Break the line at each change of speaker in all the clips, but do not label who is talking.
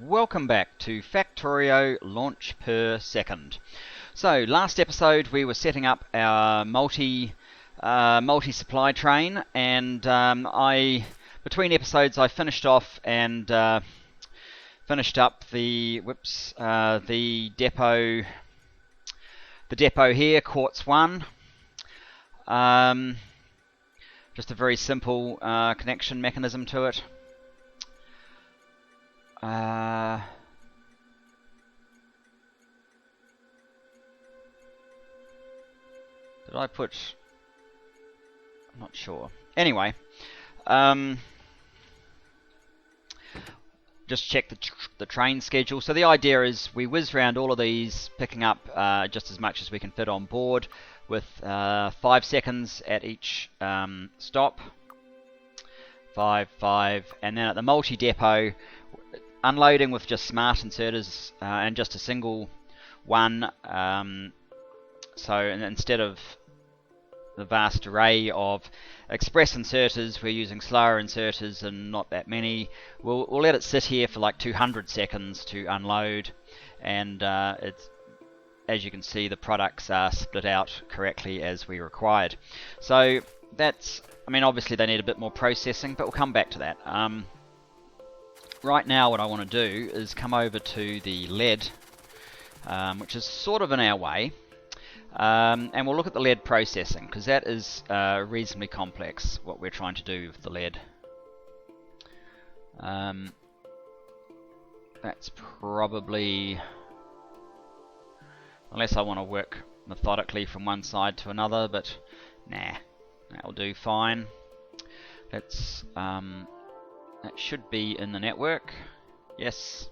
welcome back to Factorio launch per second. So last episode we were setting up our multi-supply train, and between episodes I finished off and finished up the depot here, quartz 1. Just a very simple connection mechanism to it. Did I put... I'm not sure. Anyway, just check the train schedule. So the idea is we whiz around all of these, picking up just as much as we can fit on board, with 5 seconds at each stop. 5, and then at the multi-depot, unloading with just smart inserters and just a single one. So instead of the vast array of express inserters, we're using slower inserters and not that many. We'll let it sit here for like 200 seconds to unload, and it's, as you can see, the products are split out correctly as we required. So that's, I mean, obviously they need a bit more processing, but we'll come back to that. Right now what I want to do is come over to the lead, which is sort of in our way, and we'll look at the lead processing, because that is reasonably complex, what we're trying to do with the lead. That's probably, unless I want to work methodically from one side to another, but nah, that'll do fine. Let's that should be in the network. Yes.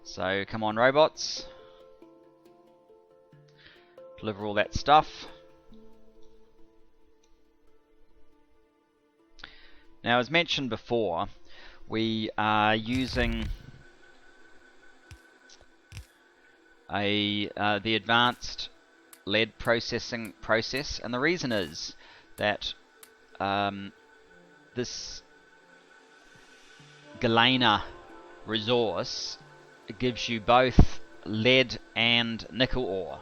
So come on, robots. Deliver all that stuff. Now, as mentioned before, we are using the advanced lead processing process, and the reason is that this galena resource gives you both lead and nickel ore,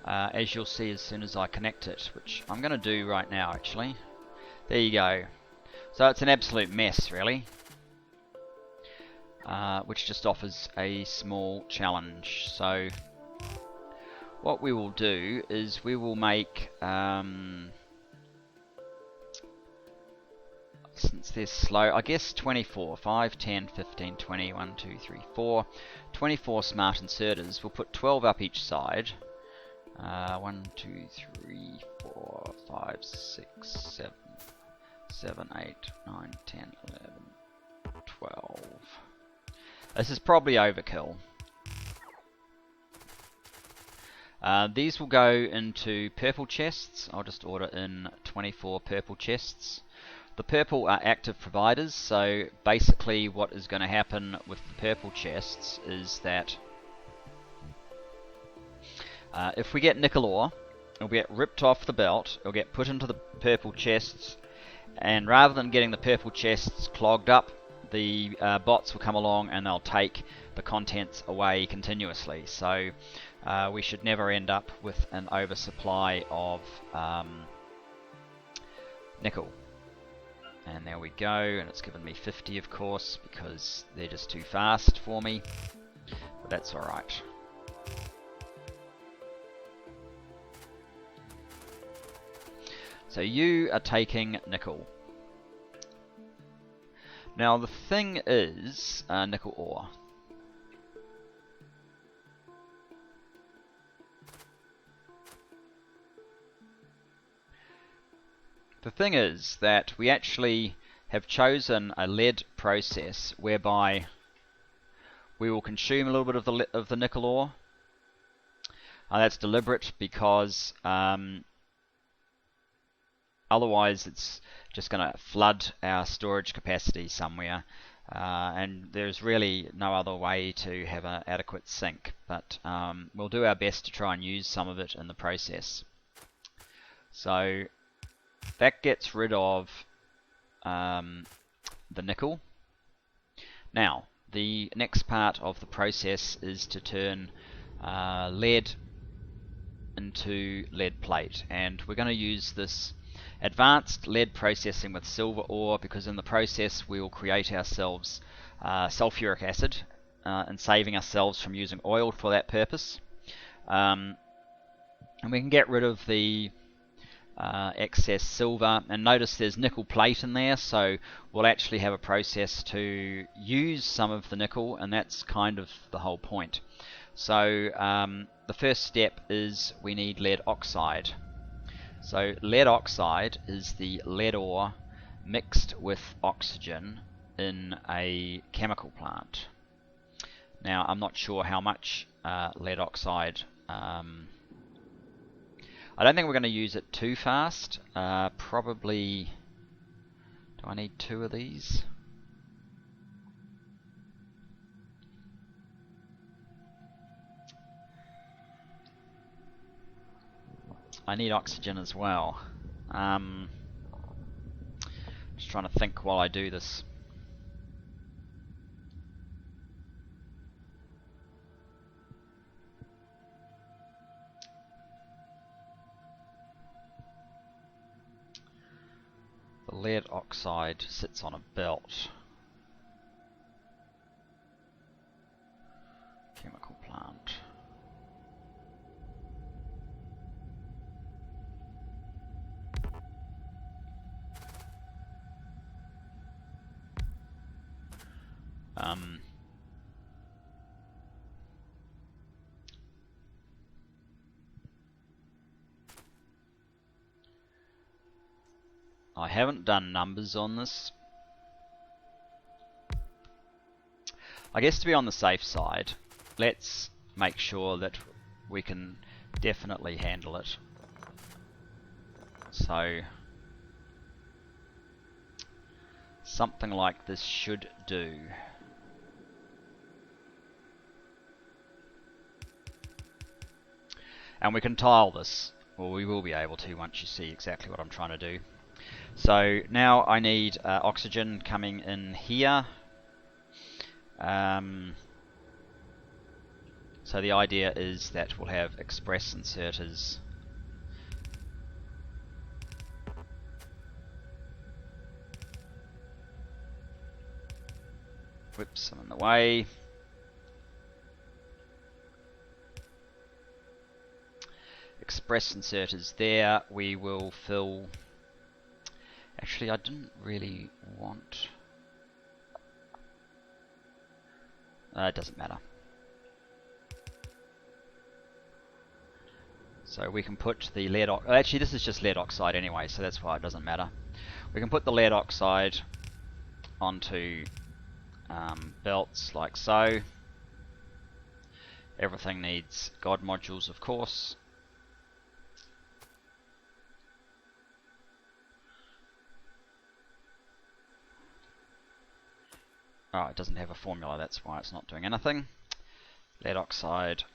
as you'll see as soon as I connect it, which I'm going to do right now actually. There you go. So it's an absolute mess really, which just offers a small challenge. So what we will do is we will make, since they're slow, I guess 24, 5, 10, 15, 20, 1, 2, 3, 4, 24 smart inserters. We'll put 12 up each side. 1, 2, 3, 4, 5, 6, 7, 7, 8, 9, 10, 11, 12. This is probably overkill. These will go into purple chests. I'll just order in 24 purple chests. The purple are active providers, so basically what is going to happen with the purple chests is that if we get nickel ore, it'll get ripped off the belt, it'll get put into the purple chests, and rather than getting the purple chests clogged up, the bots will come along and they'll take the contents away continuously. So we should never end up with an oversupply of nickel. And there we go, and it's given me 50 of course, because they're just too fast for me, but that's alright. So you are taking nickel. Now the thing is, nickel ore. The thing is that we actually have chosen a lead process whereby we will consume a little bit of the nickel ore. That's deliberate because otherwise it's just going to flood our storage capacity somewhere, and there's really no other way to have an adequate sink, but we'll do our best to try and use some of it in the process. So that gets rid of the nickel. Now, the next part of the process is to turn lead into lead plate, and we're going to use this advanced lead processing with silver ore, because in the process we will create ourselves sulfuric acid, and saving ourselves from using oil for that purpose. And we can get rid of the excess silver, and notice there's nickel plate in there, so we'll actually have a process to use some of the nickel, and that's kind of the whole point. So the first step is we need lead oxide. So lead oxide is the lead ore mixed with oxygen in a chemical plant. Now I'm not sure how much lead oxide. I don't think we're going to use it too fast. Probably. Do I need 2 of these? I need oxygen as well. Just trying to think while I do this. The lead oxide sits on a belt. Chemical plant. I haven't done numbers on this. I guess to be on the safe side, let's make sure that we can definitely handle it. So something like this should do. And we can tile this, or we will be able to once you see exactly what I'm trying to do. So now I need oxygen coming in here. So the idea is that we'll have express inserters whoops, I'm in the way. Express inserters there. We will fill. Actually, I didn't really want. It doesn't matter. So we can put the lead oxide. Actually, this is just lead oxide anyway, so that's why it doesn't matter. We can put the lead oxide onto belts like so. Everything needs God modules, of course. Oh, it doesn't have a formula, that's why it's not doing anything. Lead oxide.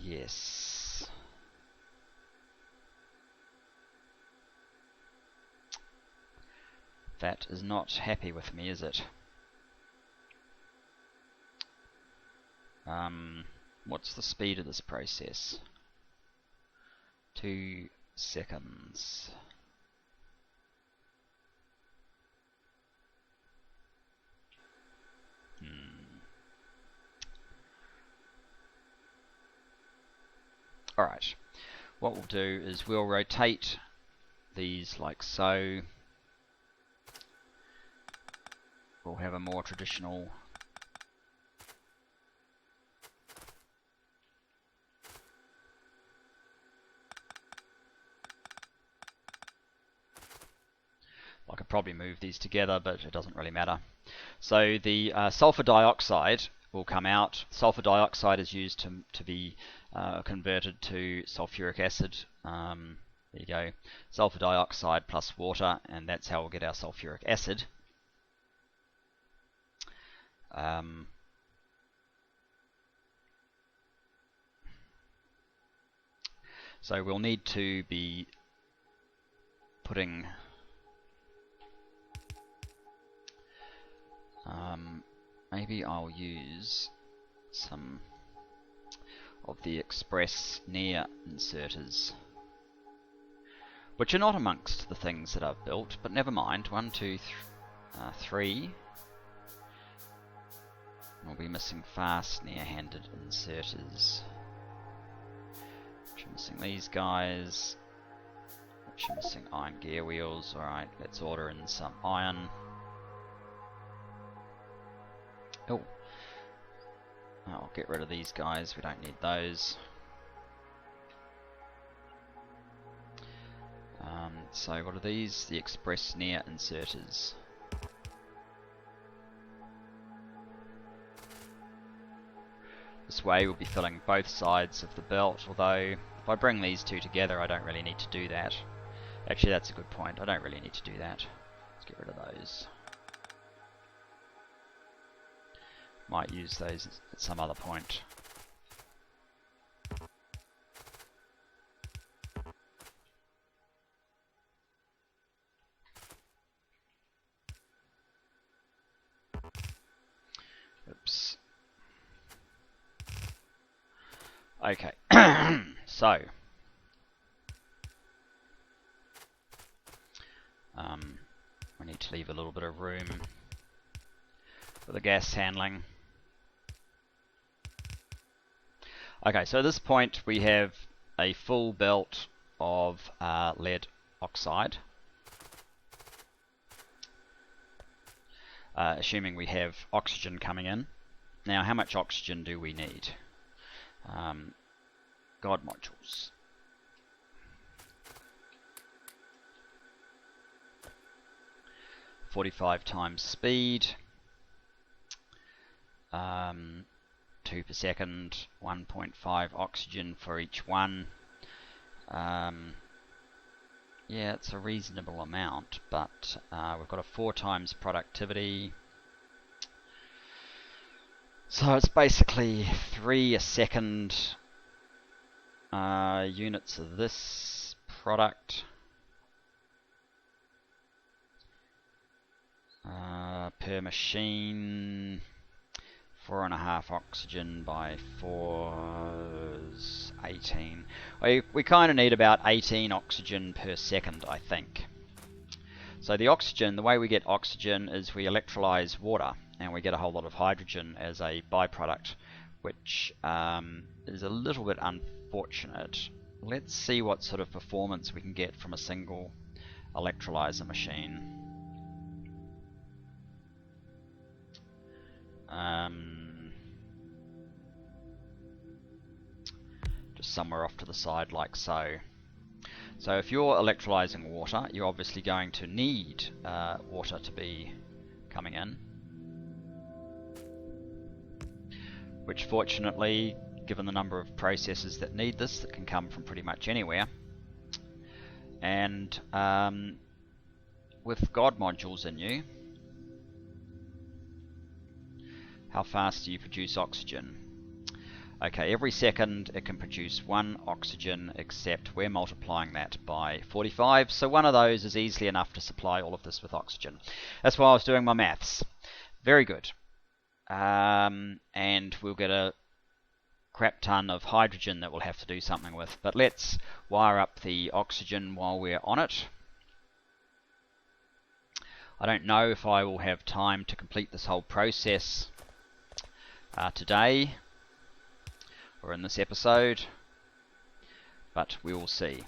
Yes. That is not happy with me, is it? What's the speed of this process? 2 seconds. Alright, what we'll do is we'll rotate these like so. We'll have a more traditional I could probably move these together, but it doesn't really matter. So the sulfur dioxide will come out. Sulfur dioxide is used to be converted to sulfuric acid. There you go. Sulfur dioxide plus water, and that's how we'll get our sulfuric acid. So we'll need to be putting Maybe I'll use some of the express near inserters, which are not amongst the things that I've built, but never mind. 1, 2, 3. We'll be missing fast near-handed inserters. Which are missing these guys. Which are missing iron gear wheels. Alright, let's order in some iron. Oh. I'll get rid of these guys, we don't need those. So what are these? The express near inserters. This way we'll be filling both sides of the belt, although if I bring these two together I don't really need to do that. Actually, that's a good point, I don't really need to do that. Let's get rid of those. Might use those at some other point. Oops. Okay, so we need to leave a little bit of room for the gas handling. Okay, so at this point we have a full belt of lead oxide, assuming we have oxygen coming in. Now, how much oxygen do we need? God modules. .45 times speed, 2 per second, 1.5 oxygen for each one. Yeah, it's a reasonable amount, but we've got a 4 times productivity. So it's basically 3 a second units of this product per machine. 4.5 oxygen by 4 is 18. We kind of need about 18 oxygen per second, I think. So the oxygen, the way we get oxygen is we electrolyze water, and we get a whole lot of hydrogen as a byproduct, which is a little bit unfortunate. Let's see what sort of performance we can get from a single electrolyzer machine. Just somewhere off to the side like so. So if you're electrolyzing water, you're obviously going to need water to be coming in, which fortunately, given the number of processes that need this, that can come from pretty much anywhere. And with God modules in you, how fast do you produce oxygen? Okay, every second it can produce 1 oxygen, except we're multiplying that by 45, so one of those is easily enough to supply all of this with oxygen. That's why I was doing my maths. Very good. And we'll get a crap ton of hydrogen that we'll have to do something with. But let's wire up the oxygen while we're on it. I don't know if I will have time to complete this whole process today or in this episode, but we will see.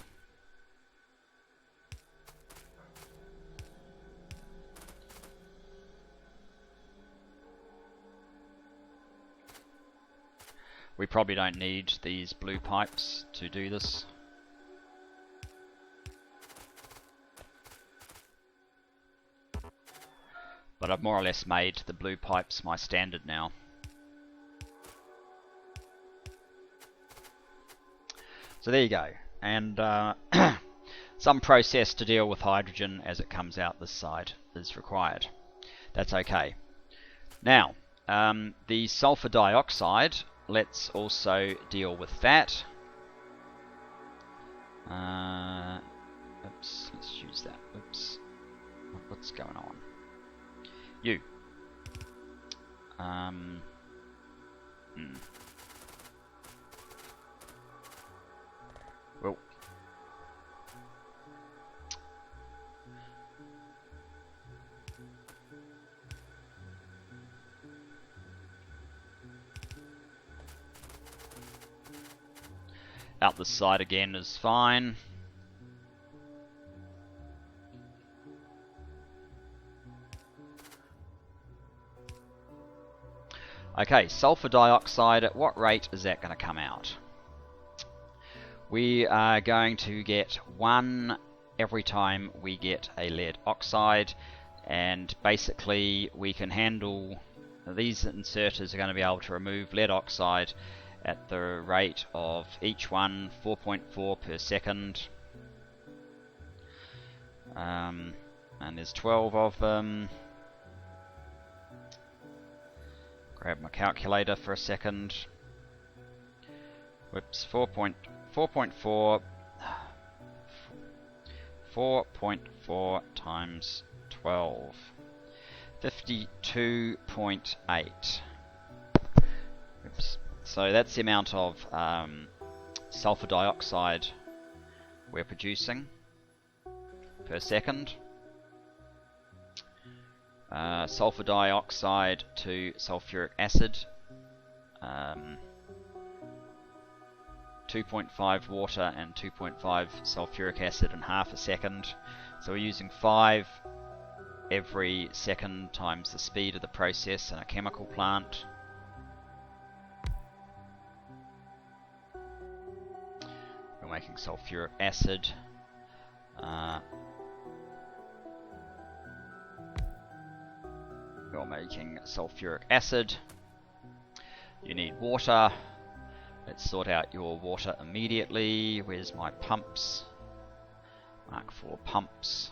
We probably don't need these blue pipes to do this. But I've more or less made the blue pipes my standard now. So there you go. And some process to deal with hydrogen as it comes out this side is required. That's okay. Now, the sulfur dioxide, let's also deal with that. Oops, let's use that. Oops. What's going on? You. Well, out the side again is fine. Okay, sulfur dioxide, at what rate is that going to come out? We are going to get 1 every time we get a lead oxide, and basically we can handle, these inserters are going to be able to remove lead oxide at the rate of each one 4.4 per second. And there's 12 of them. Grab my calculator for a second. Whoops, 4.4 times 12. 52.8. Oops. So that's the amount of sulfur dioxide we're producing per second. Sulfur dioxide to sulfuric acid, 2.5 water and 2.5 sulfuric acid in half a second. So we're using 5 every second times the speed of the process in a chemical plant. We're making sulfuric acid. You're making sulfuric acid. You need water. Let's sort out your water immediately. Where's my pumps? Mark 4 pumps.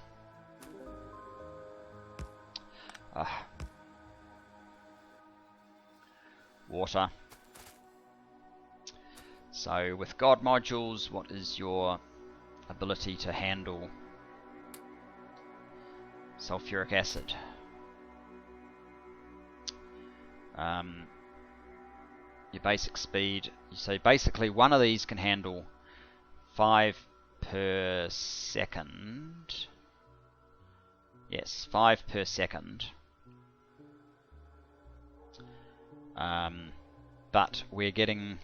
Water. So with God modules, what is your ability to handle sulfuric acid? Your basic speed, so basically one of these can handle 5 per second. Yes, 5 per second. But we've got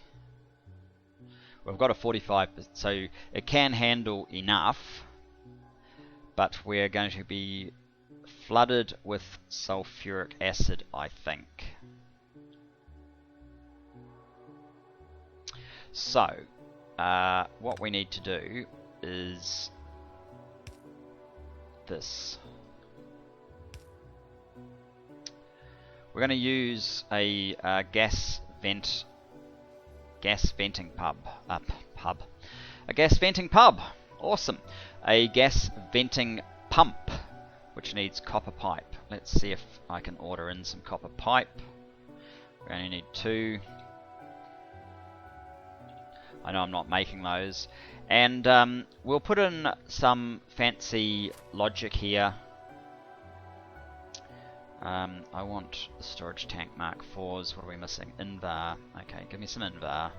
a 45, so it can handle enough, but we're going to be flooded with sulfuric acid, I think. So, what we need to do is this. We're going to use a gas venting pub. A gas venting pub. Awesome. A gas venting pump, which needs copper pipe. Let's see if I can order in some copper pipe. We only need 2. I know I'm not making those. And we'll put in some fancy logic here. I want the storage tank Mark 4s. What are we missing? Invar. Okay, give me some Invar.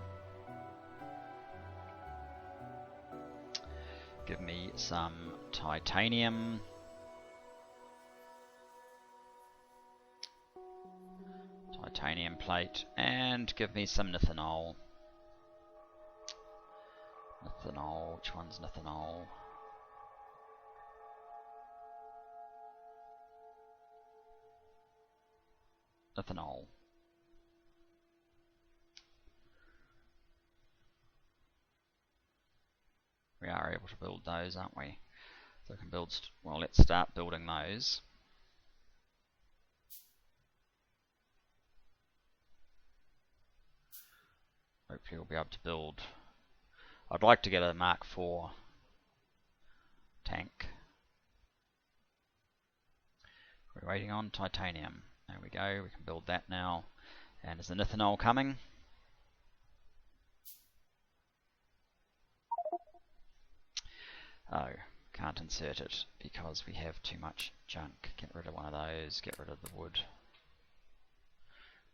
Give me some titanium. Titanium plate. And give me some nithanol. Nithanol. Which one's nithanol? Nithanol. We are able to build those, aren't we? So we can build, well, let's start building those. Hopefully we'll be able to build. I'd like to get a Mark IV tank. We're waiting on titanium. There we go, we can build that now. And is the nithanol coming? Oh, can't insert it because we have too much junk. Get rid of one of those, get rid of the wood.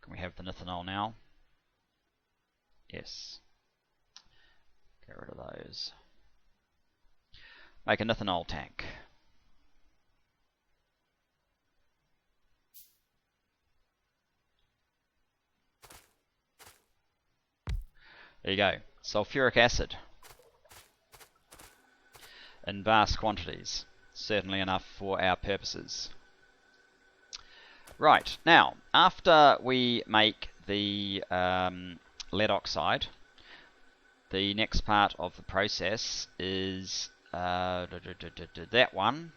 Can we have the ethanol now? Yes. Get rid of those. Make an ethanol tank. There you go. Sulfuric acid. In vast quantities. Certainly enough for our purposes. Right, now, after we make the lead oxide, the next part of the process is that one.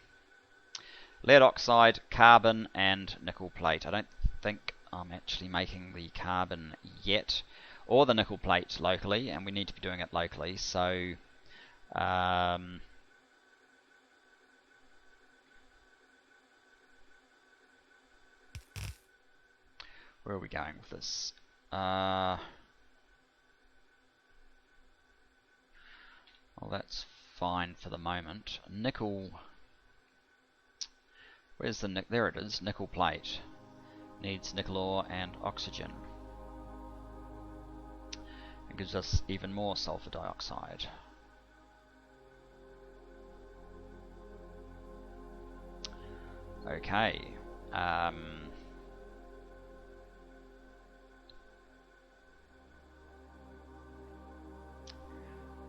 Lead oxide, carbon, and nickel plate. I don't think I'm actually making the carbon yet, or the nickel plate locally, and we need to be doing it locally, so where are we going with this? Well, that's fine for the moment. Nickel, where's the nickel? There it is, nickel plate. Needs nickel ore and oxygen. It gives us even more sulfur dioxide. Okay.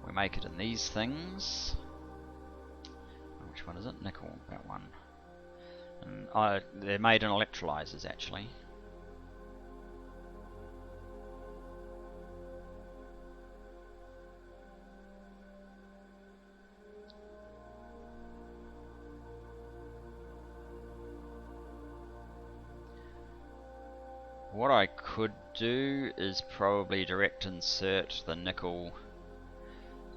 We make it in these things. Which one is it? Nickel, that one. And they're made in electrolyzers actually. What I could do is probably direct insert the nickel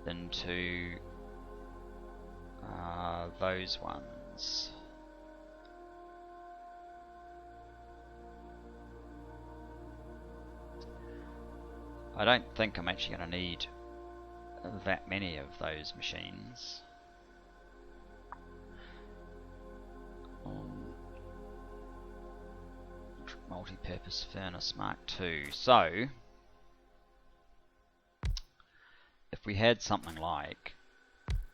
into those ones. I don't think I'm actually going to need that many of those machines. Multi-purpose furnace Mark II. So, if we had something like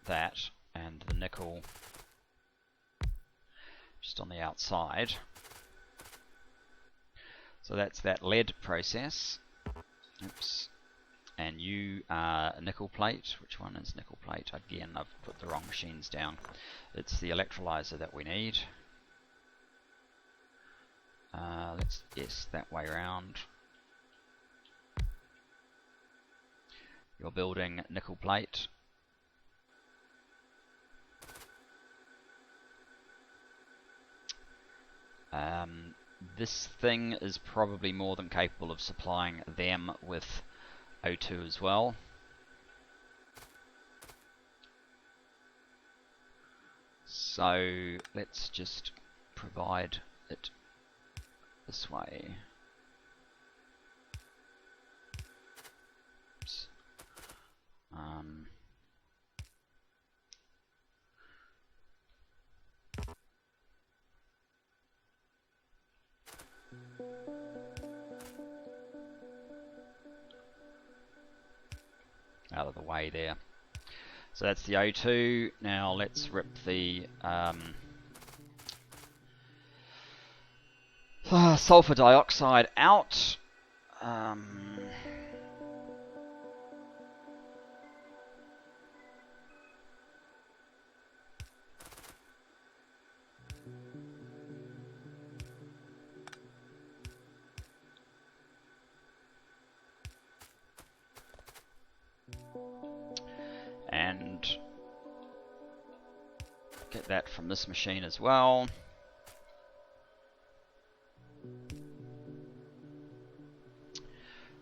that, and the nickel just on the outside, so that's that lead process. Oops. And you are a nickel plate. Which one is nickel plate? Again, I've put the wrong machines down. It's the electrolyzer that we need. Yes, that way around. You're building nickel plate. This thing is probably more than capable of supplying them with O2 as well. So let's just provide it this way. Oops. Out of the way there. So that's the O2. Now let's rip the sulfur dioxide out. And get that from this machine as well.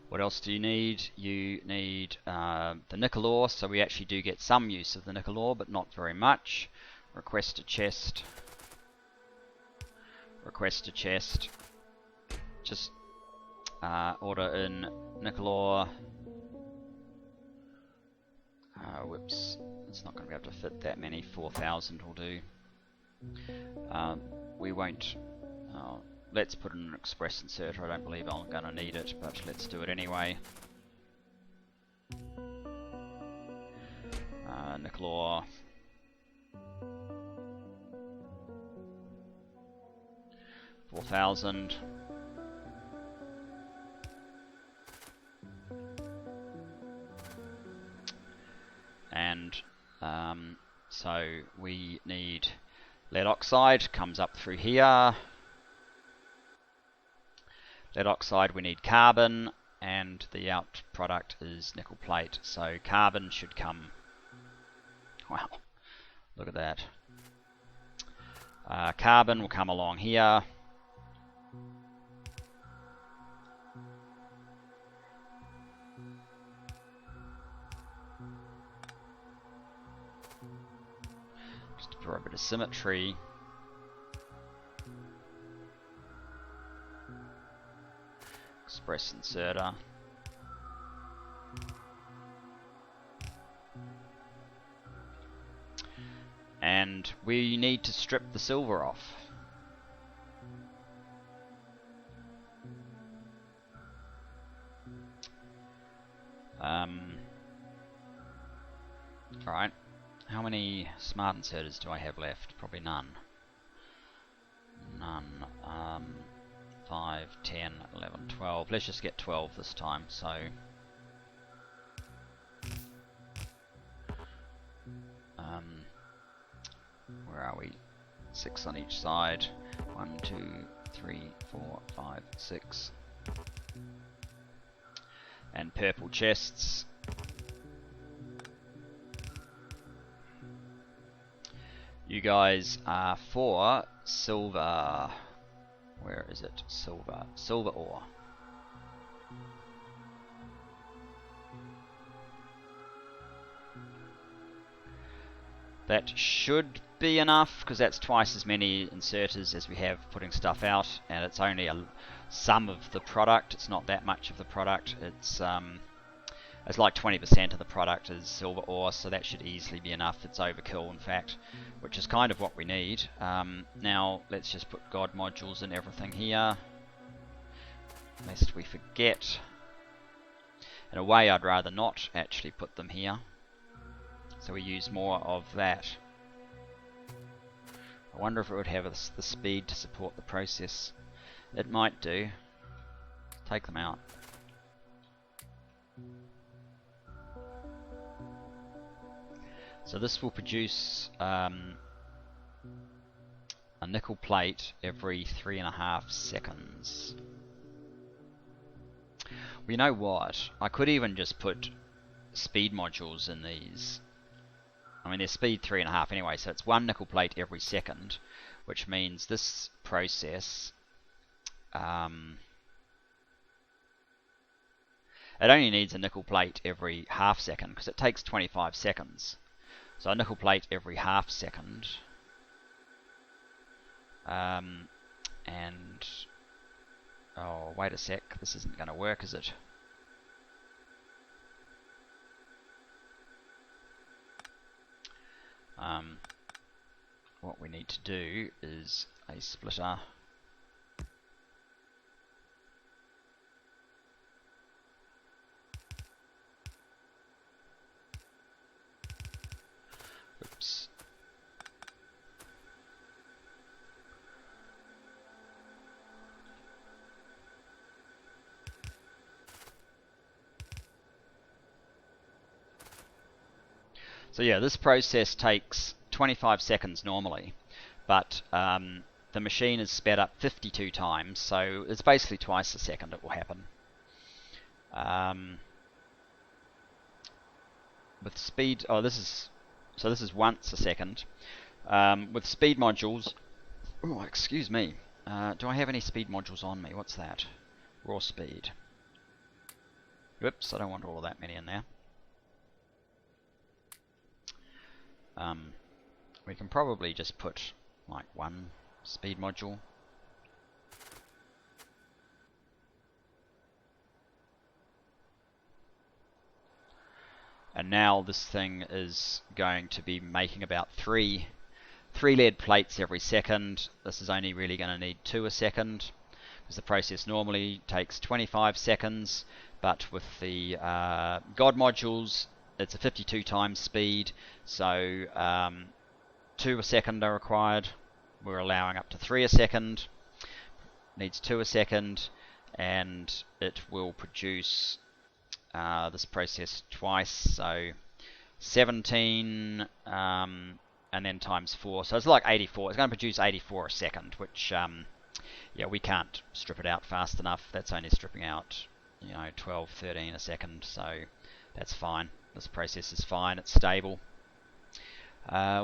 What else do you need? You need the nickel ore, so we actually do get some use of the nickel ore, but not very much. Request a chest. Request a chest. Just order in nickel ore. Whoops, it's not going to be able to fit that many. 4,000 will do. We won't. let's put in an express inserter. I don't believe I'm going to need it, but let's do it anyway. Nickel ore. $4,000. And so we need lead oxide, comes up through here. Lead oxide, we need carbon, and the out product is nickel plate. So carbon should come. Wow, look at that. Carbon will come along here. Just for a bit of symmetry. Express inserter. And we need to strip the silver off. Alright, how many smart inserters do I have left? Probably none. None. 5, 10, 11, 12. Let's just get 12 this time, so... where are we? 6 on each side. 1, 2, 3, 4, 5, 6. And purple chests. You guys are for silver. Where is it? Silver. Silver ore. That should be enough, because that's twice as many inserters as we have putting stuff out, and it's only some of the product. It's not that much of the product. It's like 20% of the product is silver ore, so that should easily be enough. It's overkill, in fact, which is kind of what we need. Now, let's just put God modules and everything here, lest we forget. In a way, I'd rather not actually put them here, so we use more of that. I wonder if it would have the speed to support the process. It might do. Take them out. So this will produce a nickel plate every 3.5 seconds. Well, you know what? I could even just put speed modules in these. I mean, they're speed 3.5 anyway, so it's 1 nickel plate every second, which means this process it only needs a nickel plate every half second, because it takes 25 seconds. So a nickel plate every half second. And oh, wait a sec, this isn't going to work, is it? What we need to do is a splitter. Oops. So yeah, this process takes 25 seconds normally, but the machine is sped up 52 times, so it's basically twice a second it will happen. With speed, this is once a second. With speed modules, oh, excuse me, do I have any speed modules on me? What's that? Raw speed. Whoops, I don't want all of that many in there. We can probably just put like 1 speed module. And now this thing is going to be making about 3 lead plates every second. This is only really going to need 2 a second. because the process normally takes 25 seconds, but with the God modules, it's a 52 times speed, so 2 a second are required. We're allowing up to 3 a second. Needs 2 a second, and it will produce this process twice, so 17 and then times 4, so it's like 84. It's going to produce 84 a second, which yeah, we can't strip it out fast enough. That's only stripping out 12, 13 a second, so that's fine. This process is fine, it's stable.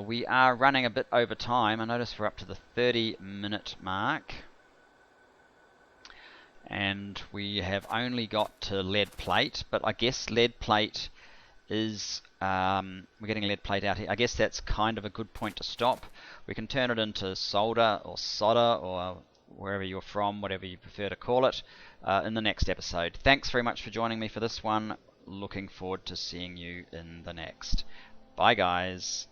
We are running a bit over time. I notice we're up to the 30-minute mark, and we have only got to lead plate, but I guess lead plate is, we're getting lead plate out here. I guess that's kind of a good point to stop. We can turn it into solder or solder or wherever you're from, whatever you prefer to call it, in the next episode. Thanks very much for joining me for this one. Looking forward to seeing you in the next. Bye guys.